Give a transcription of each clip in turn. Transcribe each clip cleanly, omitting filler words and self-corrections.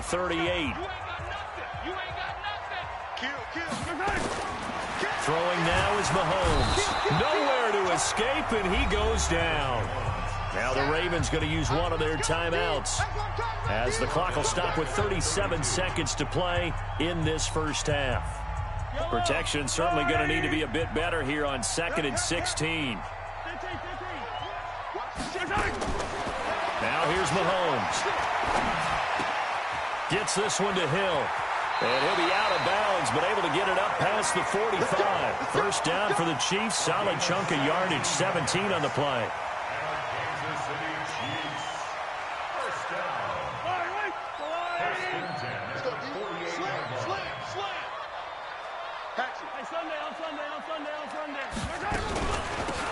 38. Throwing now is Mahomes. Nowhere to escape, and he goes down. Now the Ravens going to use one of their timeouts, as the clock will stop with 37 seconds to play in this first half. Protection certainly going to need to be a bit better here on 2nd and 16. Now here's Mahomes. Gets this one to Hill. And he'll be out of bounds, but able to get it up past the 45. First down for the Chiefs. Solid chunk of yardage, 17 on the play.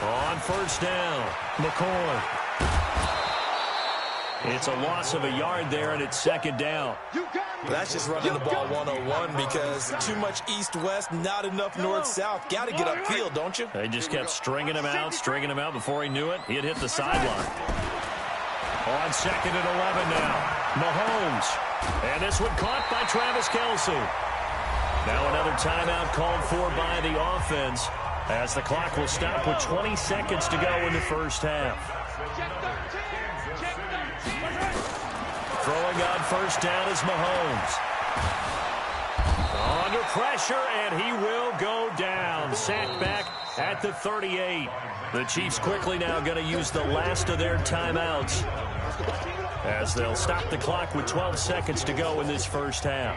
On first down, McCoy. It's a loss of a yard there, and it's second down. That's just running the ball 101 because too much east-west, not enough north-south. Got to get upfield, don't you? They just kept stringing him out before he knew it. He had hit the sideline. On 2nd and 11 now, Mahomes. And this one caught by Travis Kelce. Now another timeout called for by the offense, as the clock will stop with 20 seconds to go in the first half. Throwing on first down is Mahomes. Under pressure, and he will go down. Sacked back at the 38. The Chiefs quickly now going to use the last of their timeouts, as they'll stop the clock with 12 seconds to go in this first half.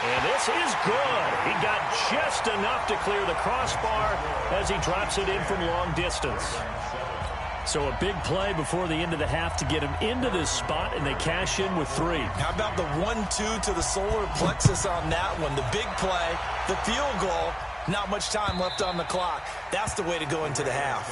And this is good. He got just enough to clear the crossbar as he drops it in from long distance. So a big play before the end of the half to get him into this spot, and they cash in with 3. How about the 1-2 to the solar plexus on that one? The big play, the field goal, not much time left on the clock. That's the way to go into the half.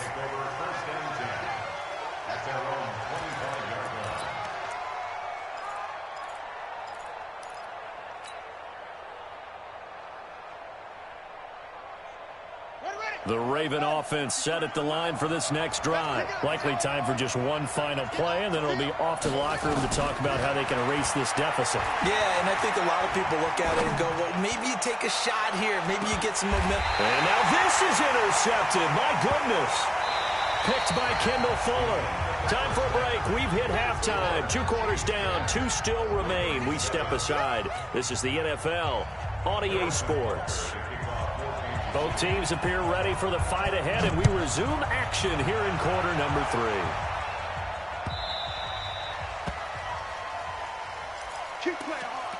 The Raven offense set at the line for this next drive. Likely time for just one final play, and then it'll be off to the locker room to talk about how they can erase this deficit. Yeah, and I think a lot of people look at it and go, well, maybe you take a shot here. Maybe you get some momentum. And now this is intercepted. My goodness. Picked by Kendall Fuller. Time for a break. We've hit halftime. 2 quarters down. 2 still remain. We step aside. This is the NFL on EA Sports. Both teams appear ready for the fight ahead, and we resume action here in quarter number 3. Keep playing hard.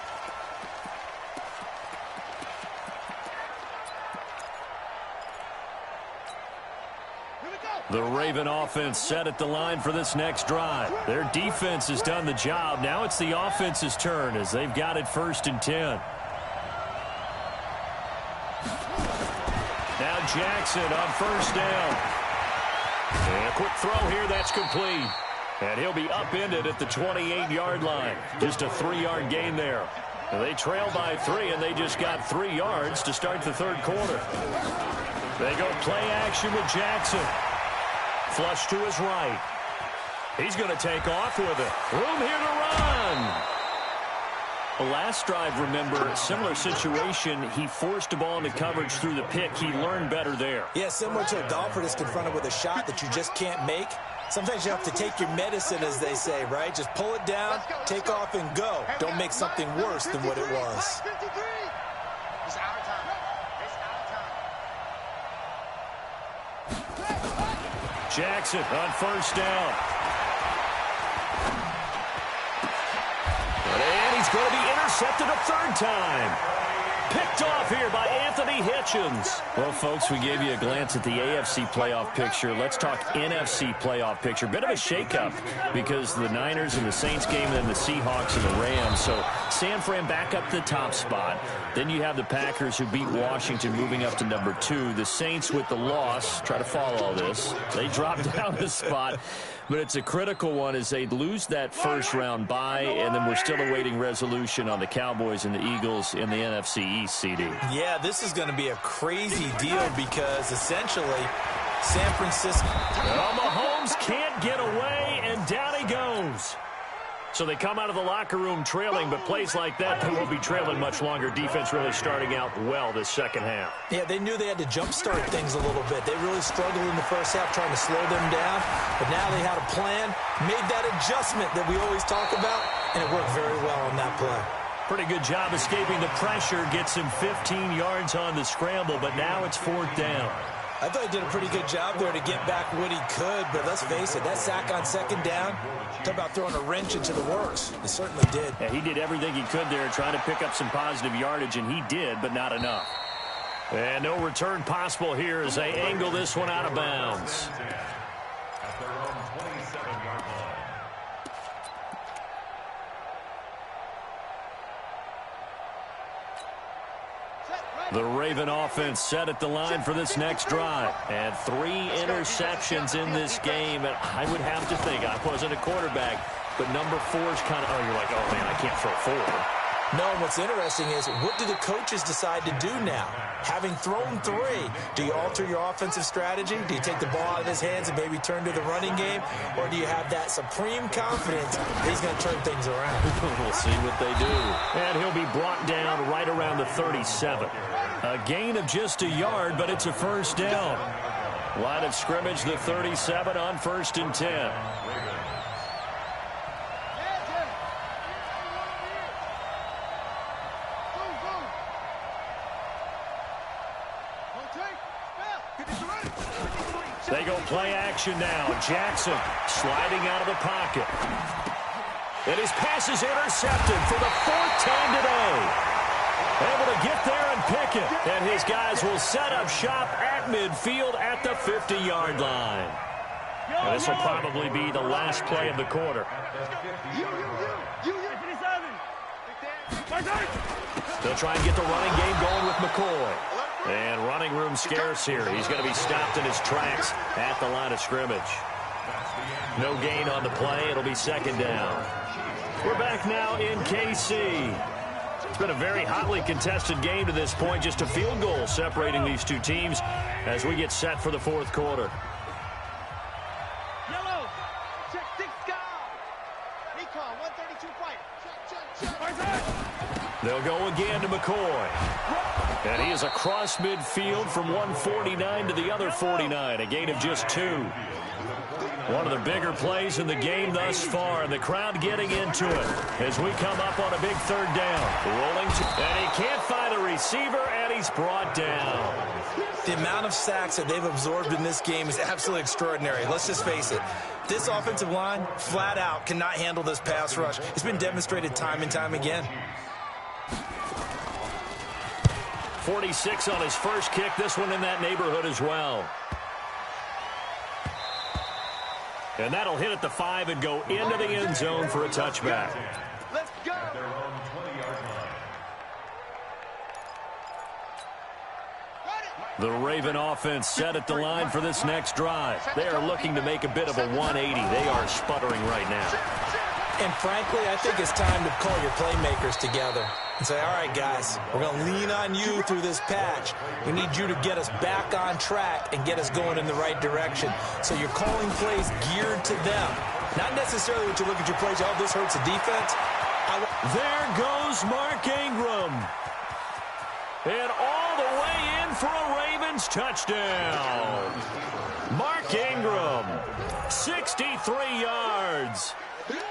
Here we go. The Raven offense set at the line for this next drive. Their defense has done the job. Now it's the offense's turn as they've got it 1st and 10. Now Jackson on first down. And a quick throw here, that's complete. And he'll be upended at the 28-yard line. Just a 3-yard gain there. And they trail by 3, and they just got 3 yards to start the 3rd quarter. They go play action with Jackson. Flush to his right. He's going to take off with it. Room here to run. The last drive, remember, similar situation. He forced a ball into coverage through the pick. He learned better there. Yeah, similar to a golfer that's confronted with a shot that you just can't make. Sometimes you have to take your medicine, as they say, right? Just pull it down, take off, and go. Don't make something worse than what it was. Jackson on first down. And he's going to be intercepted a 3rd time. Picked off here by Anthony Hitchens. Well, folks, we gave you a glance at the AFC playoff picture. Let's talk NFC playoff picture. Bit of a shakeup because the Niners and the Saints game, and then the Seahawks and the Rams. So San Fran back up to the top spot. Then you have the Packers who beat Washington, moving up to number 2. The Saints with the loss, try to follow all this. They drop down a spot. But it's a critical one as they lose that first-round bye, and then we're still awaiting resolution on the Cowboys and the Eagles in the NFC East, CD. Yeah, this is going to be a crazy deal because essentially San Francisco. Mahomes Mahomes can't get away, and down he goes. So they come out of the locker room trailing, but plays like that, they won't be trailing much longer. Defense really starting out well this second half. Yeah, they knew they had to jumpstart things a little bit. They really struggled in the first half trying to slow them down, but now they had a plan, made that adjustment that we always talk about, and it worked very well on that play. Pretty good job escaping the pressure, gets him 15 yards on the scramble, but now it's 4th down. I thought he did a pretty good job there to get back what he could, but let's face it, that sack on 2nd down, talk about throwing a wrench into the works. He certainly did. Yeah, he did everything he could there trying to pick up some positive yardage, and he did, but not enough. And no return possible here as they angle this one out of bounds. The Raven offense set at the line for this next drive. And 3 interceptions in this game. And I would have to think, I wasn't a quarterback, but number 4 is kind of, oh, you're like, oh, man, I can't throw 4. No, what's interesting is, what do the coaches decide to do now? Having thrown 3, do you alter your offensive strategy? Do you take the ball out of his hands and maybe turn to the running game? Or do you have that supreme confidence that he's going to turn things around? We'll see what they do. And he'll be brought down right around the 37. A gain of just a yard, but it's a 1st down. Line of scrimmage, the 37 on 1st and 10. They go play action now. Jackson sliding out of the pocket. And his pass is intercepted for the 4th time today. Able to get there and pick it. And his guys will set up shop at midfield at the 50-yard line. And this will probably be the last play of the quarter. They'll try and get the running game going with McCoy. And running room scarce here. He's going to be stopped in his tracks at the line of scrimmage. No gain on the play. It'll be 2nd down. We're back now in KC. It's been a very hotly contested game to this point. Just a field goal separating these two teams as we get set for the 4th quarter. Yellow, check 6 guys. Recon, 132 fight. They'll go again to McCoy. And he is across midfield from 149 to the other 49. A gain of just 2. One of the bigger plays in the game thus far. And the crowd getting into it as we come up on a big 3rd down. Rolling and he can't find a receiver, and he's brought down. The amount of sacks that they've absorbed in this game is absolutely extraordinary. Let's just face it. This offensive line, flat out, cannot handle this pass rush. It's been demonstrated time and time again. 46 on his first kick. This one in that neighborhood as well. And that'll hit at the 5 and go into the end zone for a touchback. Let's go. The Raven offense set at the line for this next drive. They are looking to make a bit of a 180. They are sputtering right now. And frankly, I think it's time to call your playmakers together and say, all right, guys, we're going to lean on you through this patch. We need you to get us back on track and get us going in the right direction. So you're calling plays geared to them. Not necessarily when you look at your plays, oh, this hurts the defense. There goes Mark Ingram. And all the way in for a Ravens touchdown. Mark Ingram, 63 yards.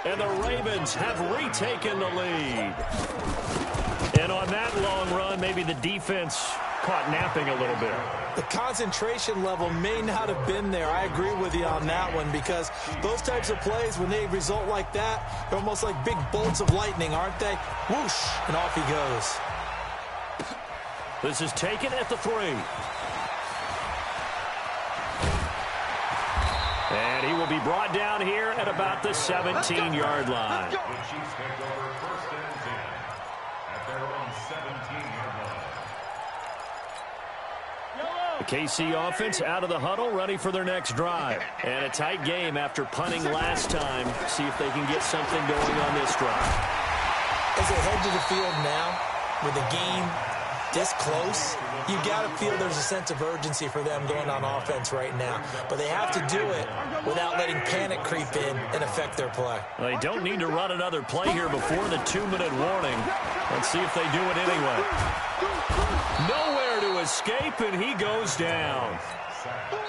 And the Ravens have retaken the lead. And on that long run, maybe the defense caught napping a little bit. The concentration level may not have been there. I agree with you on that one, because those types of plays, when they result like that, they're almost like big bolts of lightning, aren't they? Whoosh, and off he goes. This is taken at the 3. And he will be brought down here at about the 17-yard line. The KC offense out of the huddle, ready for their next drive. And a tight game after punting last time. See if they can get something going on this drive. As they head to the field now with the game this close, you got to feel there's a sense of urgency for them going on offense right now. But they have to do it without letting panic creep in and affect their play. They don't need to run another play here before the 2-minute warning. Let's see if they do it anyway. Nowhere to escape, and he goes down.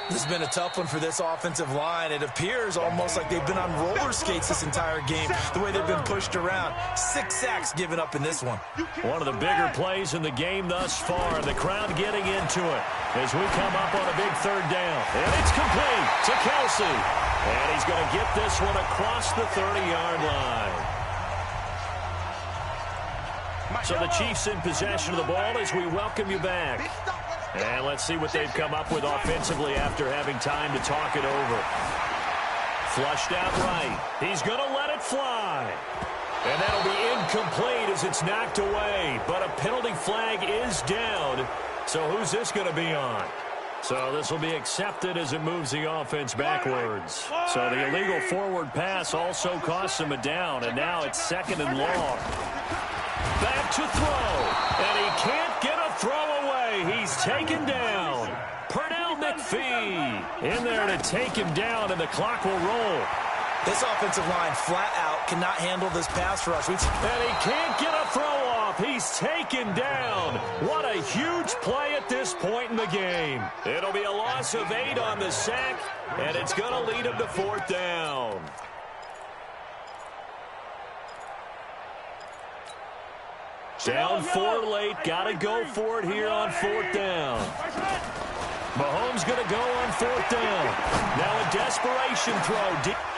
This has been a tough one for this offensive line. It appears almost like they've been on roller skates this entire game, the way they've been pushed around. 6 sacks given up in this one. One of the bigger plays in the game thus far. The crowd getting into it as we come up on a big 3rd down. And it's complete to Kelsey. And he's going to get this one across the 30-yard line. So the Chiefs in possession of the ball as we welcome you back. And let's see what they've come up with offensively after having time to talk it over. Flushed out right. He's going to let it fly. And that'll be incomplete as it's knocked away. But a penalty flag is down. So who's this going to be on? So this will be accepted as it moves the offense backwards. So the illegal forward pass also costs him a down. And now it's 2nd and long. Back to throw. And he can't get a throw away. He's taken down. Pernell McPhee in there to take him down, and the clock will roll. This offensive line flat out cannot handle this pass rush. And he can't get a throw off. He's taken down. What a huge play at this point in the game. It'll be a loss of 8 on the sack, and it's going to lead him to 4th down. Down 4 late. Got to go for it here on 4th down. Mahomes going to go on 4th down. Now a desperation throw.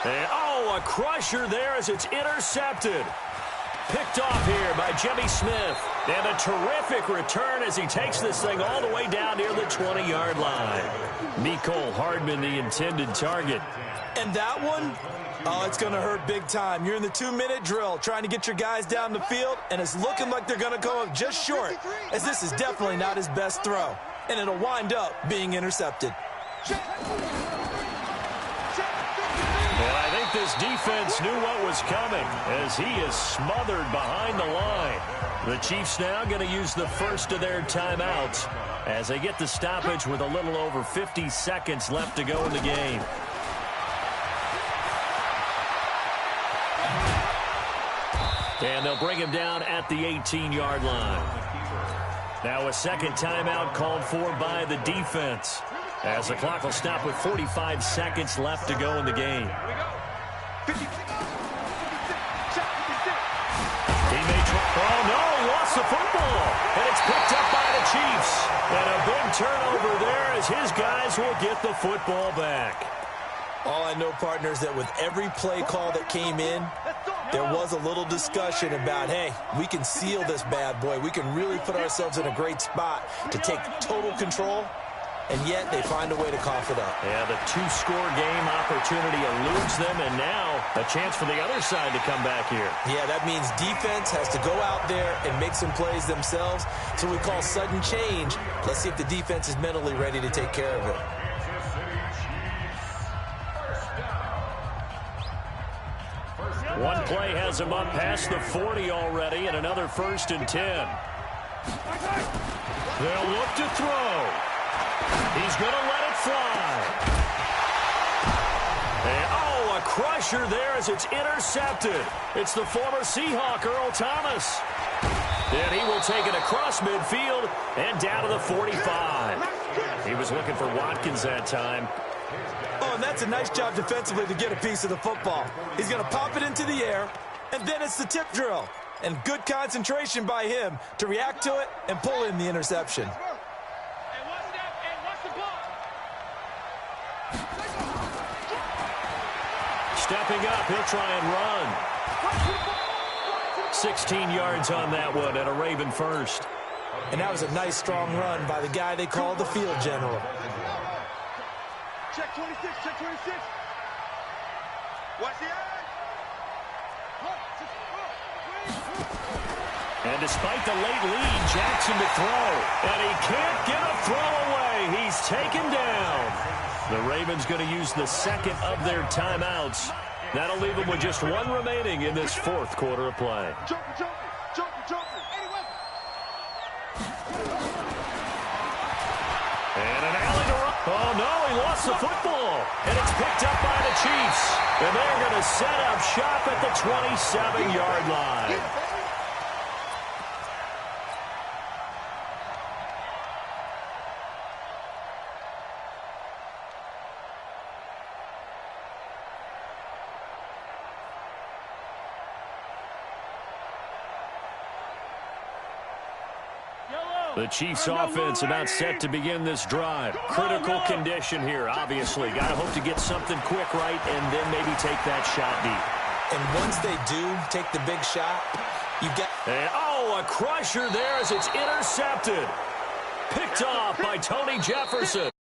And, a crusher there as it's intercepted. Picked off here by Jimmy Smith. And a terrific return as he takes this thing all the way down near the 20-yard line. Mecole Hardman, the intended target. And that one, it's going to hurt big time. You're in the 2-minute drill trying to get your guys down the field, and it's looking like they're going to go up just short, as this is definitely not his best throw. And it'll wind up being intercepted. And I think this defense knew what was coming as he is smothered behind the line. The Chiefs now going to use the first of their timeouts as they get the stoppage with a little over 50 seconds left to go in the game. And they'll bring him down at the 18-yard line. Now a second timeout called for by the defense as the clock will stop with 45 seconds left to go in the game. He may try. Oh, no, he lost the football. And it's picked up by the Chiefs. And a big turnover there as his guys will get the football back. All I know, partners, that with every play call that came in, there was a little discussion about, hey, we can seal this bad boy. We can really put ourselves in a great spot to take total control, and yet they find a way to cough it up. Yeah, the 2-score game opportunity eludes them, and now a chance for the other side to come back here. Yeah, that means defense has to go out there and make some plays themselves. So we call sudden change. Let's see if the defense is mentally ready to take care of it. One play has him up past the 40 already, and another 1st and 10. They'll look to throw. He's going to let it fly. And, a crusher there as it's intercepted. It's the former Seahawk, Earl Thomas. And he will take it across midfield and down to the 45. He was looking for Watkins that time. Oh, and that's a nice job defensively to get a piece of the football. He's going to pop it into the air, and then it's the tip drill. And good concentration by him to react to it and pull in the interception. Stepping up, he'll try and run. 16 yards on that one and a Raven first. And that was a nice, strong run by the guy they call the field general. Check 26, check 26. Watch the eye. And despite the late lead, Jackson to throw. And he can't get a throw away. He's taken down. The Ravens going to use the second of their timeouts. That'll leave them with just one remaining in this 4th quarter of play. Jumper, jumper, jumper, jumper. he lost the football. And it's picked up by the Chiefs. And they're going to set up shop at the 27-yard line. The Chiefs offense about set to begin this drive. Critical condition here, obviously. Got to hope to get something quick right and then maybe take that shot deep. And once they do take the big shot, you get... And, oh, a crusher there as it's intercepted. Picked off by Tony Jefferson.